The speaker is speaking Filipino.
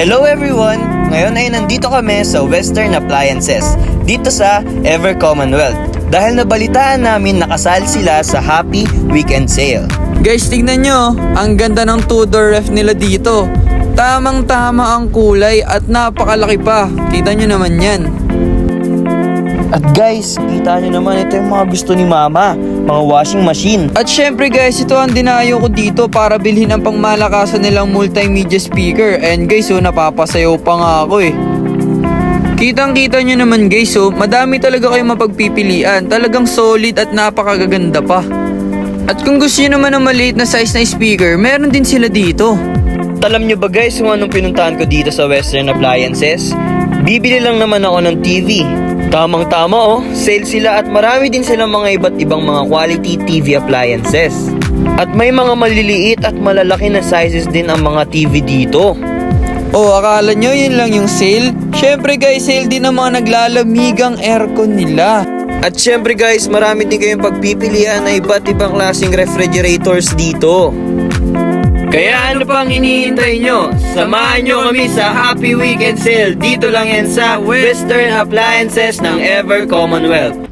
Hello everyone! Ngayon ay nandito kami sa Western Appliances, dito sa Ever Commonwealth. Dahil nabalitaan namin nakasali sila sa Happy Weekend Sale. Guys, tignan nyo, ang ganda ng two-door ref nila dito. Tamang-tama ang kulay at napakalaki pa. Kita nyo naman yan. At guys, kita nyo naman ito yung mga gusto ni Mama, mga washing machine. At syempre guys, ito ang dinayo ko dito para bilhin ang pangmalakasan nilang multimedia speaker. And guys, napapasayaw pa nga ako eh. Kitang-kita nyo naman guys, madami talaga kayong mapagpipilian. Talagang solid at napakagaganda pa. At kung gusto nyo naman ng maliit na size na speaker, meron din sila dito. Alam nyo ba guys kung anong pinuntahan ko dito sa Western Appliances? Bibili lang naman ako ng TV. Tamang-tama sale sila at marami din silang mga iba't ibang mga quality TV appliances. At may mga maliliit at malalaki na sizes din ang mga TV dito. Akala nyo yun lang yung sale? Syempre guys, sale din ang mga naglalamigang aircon nila. At syempre guys, marami din kayong pagpipilian na iba't ibang klaseng refrigerators dito. Kaya ano pang hinihintay nyo? Samahan nyo kami sa Happy Weekend Sale. Dito lang yan sa Western Appliances ng Ever Commonwealth.